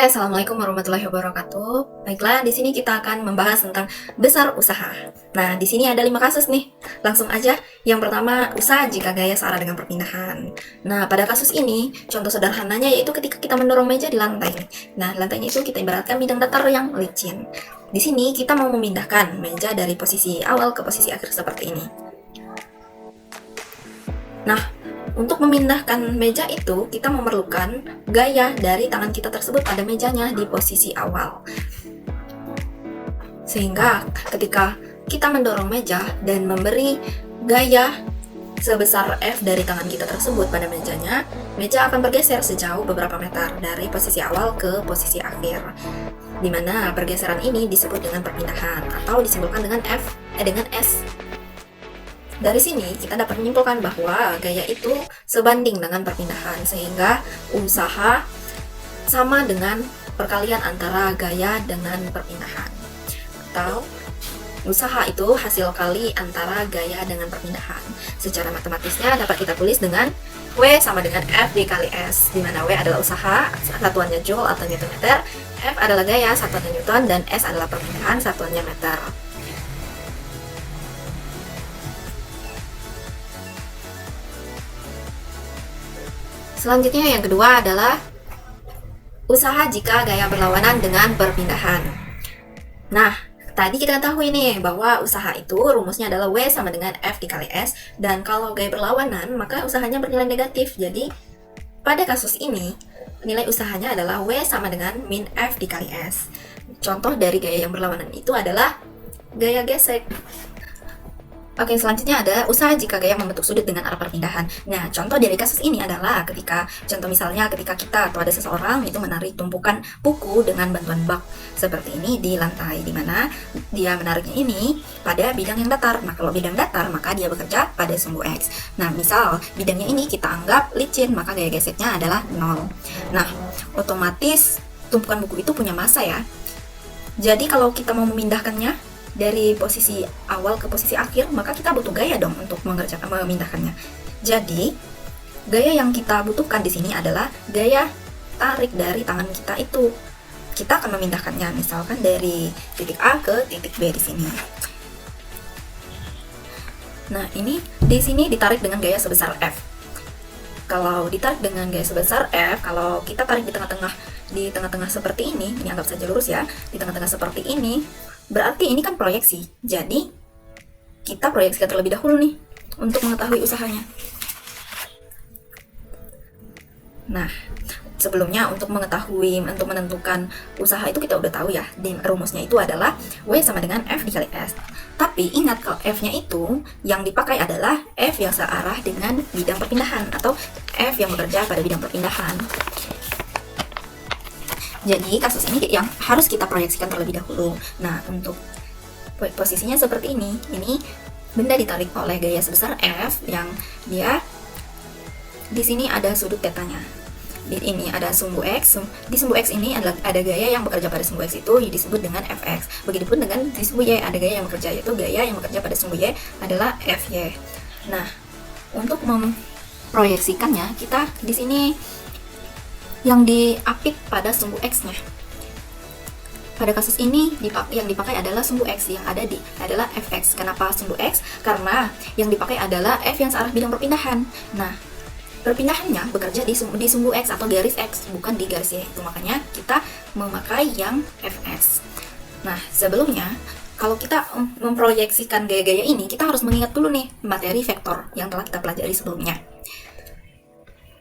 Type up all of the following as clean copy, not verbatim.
Assalamualaikum warahmatullahi wabarakatuh. Baiklah, di sini kita akan membahas tentang besar usaha. Nah, di sini ada 5 kasus nih. Langsung aja. Yang pertama, usaha jika gaya searah dengan perpindahan. Nah, pada kasus ini, contoh sederhananya yaitu ketika kita mendorong meja di lantai. Nah, lantainya itu kita ibaratkan bidang datar yang licin. Di sini kita mau memindahkan meja dari posisi awal ke posisi akhir seperti ini. Nah, untuk memindahkan meja itu, kita memerlukan gaya dari tangan kita tersebut pada mejanya di posisi awal. Sehingga ketika kita mendorong meja dan memberi gaya sebesar F dari tangan kita tersebut pada mejanya, meja akan bergeser sejauh beberapa meter dari posisi awal ke posisi akhir. Di mana pergeseran ini disebut dengan perpindahan atau disimpulkan dengan dengan S. Dari sini kita dapat menyimpulkan bahwa gaya itu sebanding dengan perpindahan, sehingga usaha sama dengan perkalian antara gaya dengan perpindahan. Atau usaha itu hasil kali antara gaya dengan perpindahan. Secara matematisnya dapat kita tulis dengan W sama dengan F dikali S, di mana W adalah usaha, satuannya Joule atau Newton meter, F adalah gaya, satuannya Newton, dan S adalah perpindahan, satuannya meter. Selanjutnya yang kedua adalah usaha jika gaya berlawanan dengan perpindahan. Nah, tadi kita ketahui nih bahwa usaha itu rumusnya adalah W sama dengan F dikali S, dan kalau gaya berlawanan maka usahanya bernilai negatif. Jadi pada kasus ini nilai usahanya adalah W sama dengan min F dikali S. Contoh dari gaya yang berlawanan itu adalah gaya gesek. Oke, selanjutnya ada usaha jika gaya membentuk sudut dengan arah perpindahan. Nah, contoh dari kasus ini adalah contoh misalnya ketika kita atau ada seseorang itu menarik tumpukan buku dengan bantuan bak seperti ini di lantai, di mana dia menariknya ini pada bidang yang datar. Nah, kalau bidang datar maka dia bekerja pada sumbu X. Nah, misal bidangnya ini kita anggap licin, maka gaya geseknya adalah 0. Nah, otomatis tumpukan buku itu punya massa ya. Jadi kalau kita mau memindahkannya dari posisi awal ke posisi akhir, maka kita butuh gaya dong untuk memindahkannya. Jadi, gaya yang kita butuhkan di sini adalah gaya tarik dari tangan kita itu. Kita akan memindahkannya misalkan dari titik A ke titik B di sini. Nah, ini di sini ditarik dengan gaya sebesar F. Kalau ditarik dengan gaya sebesar F, kalau kita tarik di tengah-tengah seperti ini anggap saja lurus ya, di tengah-tengah seperti ini, berarti ini kan proyeksi. Jadi kita proyeksikan terlebih dahulu nih untuk mengetahui usahanya. Nah, sebelumnya untuk menentukan usaha itu kita udah tahu ya, di rumusnya itu adalah W sama dengan F dikali S. Tapi ingat kalau F-nya itu yang dipakai adalah F yang searah dengan bidang perpindahan atau F yang bekerja pada bidang perpindahan. Jadi kasus ini yang harus kita proyeksikan terlebih dahulu. Nah, untuk posisinya seperti ini. Ini benda ditarik oleh gaya sebesar F yang dia di sini ada sudut tetanya. Di ini ada sumbu X. Di sumbu X ini ada gaya yang bekerja pada sumbu X itu disebut dengan Fx. Begitupun dengan di sumbu Y ada gaya yang bekerja, yaitu gaya yang bekerja pada sumbu Y adalah Fy. Nah, untuk memproyeksikannya kita di sini yang diapit pada sumbu X-nya. Pada kasus ini yang dipakai adalah sumbu X yang adalah Fx. Kenapa sumbu X? Karena yang dipakai adalah F yang searah bidang perpindahan. Nah, perpindahannya bekerja di sumbu X atau garis X, bukan di garis Y. Itu makanya kita memakai yang Fx. Nah, sebelumnya kalau kita memproyeksikan gaya-gaya ini, kita harus mengingat dulu nih materi vektor yang telah kita pelajari sebelumnya.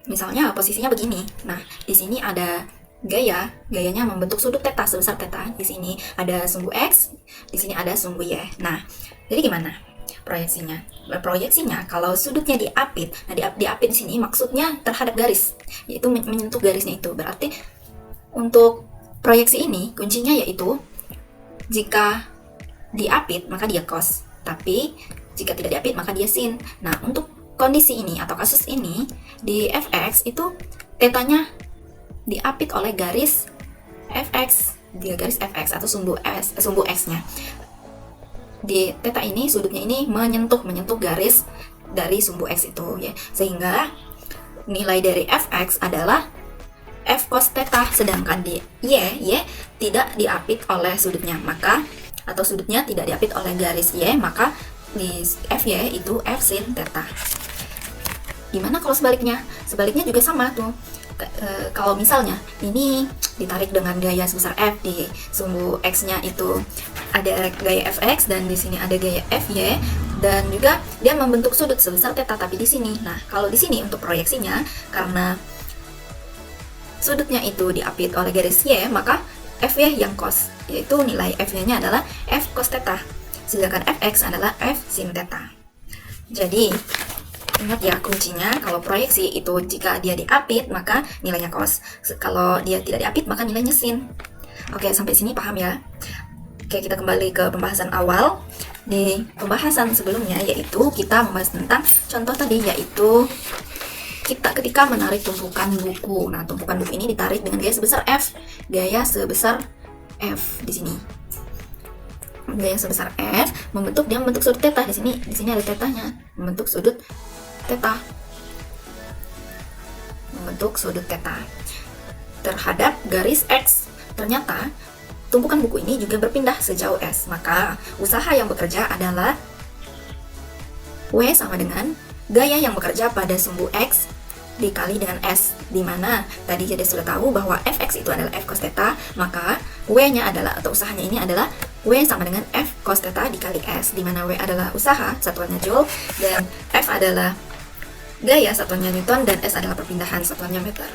Misalnya posisinya begini. Nah, di sini ada gayanya membentuk sudut theta sebesar theta. Di sini ada sumbu X, di sini ada sumbu Y. Nah, jadi gimana proyeksinya? Proyeksinya kalau sudutnya diapit. Nah, diapit di sini maksudnya terhadap garis, yaitu menyentuh garisnya itu. Berarti untuk proyeksi ini kuncinya yaitu jika diapit maka dia cos, tapi jika tidak diapit maka dia sin. Nah, untuk kondisi ini atau kasus ini di Fx itu tetanya diapit oleh garis Fx, garis Fx atau sumbu X-nya. Di theta ini sudutnya ini menyentuh garis dari sumbu X itu ya. Sehingga nilai dari Fx adalah F cos theta, sedangkan di Y tidak diapit oleh sudutnya, maka atau sudutnya tidak diapit oleh garis Y, maka di FY itu F sin theta. Gimana kalau sebaliknya? Sebaliknya juga sama tuh. Kalau misalnya ini ditarik dengan gaya sebesar F, di sumbu X-nya itu ada gaya Fx dan di sini ada gaya Fy, dan juga dia membentuk sudut sebesar theta tapi di sini. Nah, kalau di sini untuk proyeksinya, karena sudutnya itu diapit oleh garis Y, maka Fy yang cos, yaitu nilai Fy-nya adalah F cos theta, sedangkan Fx adalah F sin theta. Jadi ingat ya, kuncinya kalau proyeksi itu jika dia diapit maka nilainya cos, kalau dia tidak diapit maka nilainya sin. Oke, sampai sini paham ya? Oke, kita kembali ke pembahasan awal. Di pembahasan sebelumnya yaitu kita membahas tentang contoh tadi, yaitu kita ketika menarik tumpukan buku. Nah, tumpukan buku ini ditarik dengan gaya sebesar F, gaya sebesar F di sini. Gaya sebesar F membentuk sudut theta di sini ada tetanya, membentuk sudut theta. Membentuk sudut theta terhadap garis X. Ternyata tumpukan buku ini juga berpindah sejauh S, maka usaha yang bekerja adalah W sama dengan gaya yang bekerja pada sumbu X dikali dengan S, di mana tadi kita sudah tahu bahwa Fx itu adalah F cos theta, maka W-nya adalah, atau usahanya ini adalah W sama dengan F cos theta dikali S, di mana W adalah usaha, satuannya Joule, dan F adalah gaya, satuannya Newton, dan S adalah perpindahan, satuannya meter.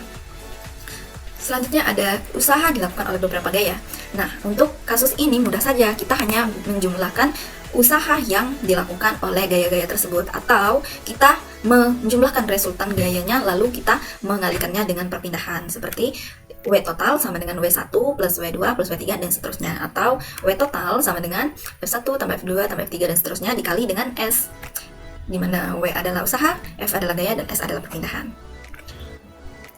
Selanjutnya ada usaha dilakukan oleh beberapa gaya. Nah, untuk kasus ini mudah saja, kita hanya menjumlahkan usaha yang dilakukan oleh gaya-gaya tersebut, atau kita menjumlahkan resultan gayanya lalu kita mengalikannya dengan perpindahan, seperti W total sama dengan W1 plus W2 plus W3 dan seterusnya, atau W total sama dengan F1 tambah F2 tambah F3 dan seterusnya dikali dengan S, di mana W adalah usaha, F adalah gaya, dan S adalah perpindahan.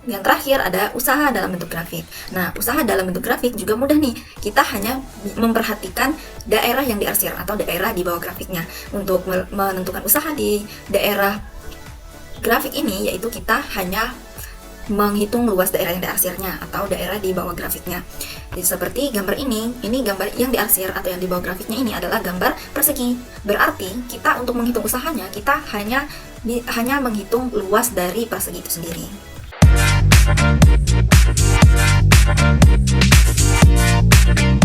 Yang terakhir ada usaha dalam bentuk grafik. Nah, usaha dalam bentuk grafik juga mudah nih. Kita hanya memperhatikan daerah yang diarsir atau daerah di bawah grafiknya. Untuk menentukan usaha di daerah grafik ini, yaitu kita hanya menghitung luas daerah yang diarsirnya atau daerah di bawah grafiknya. Jadi seperti gambar ini gambar yang diarsir atau yang di bawah grafiknya ini adalah gambar persegi. Berarti kita untuk menghitung usahanya, kita hanya menghitung luas dari persegi itu sendiri. Thank you.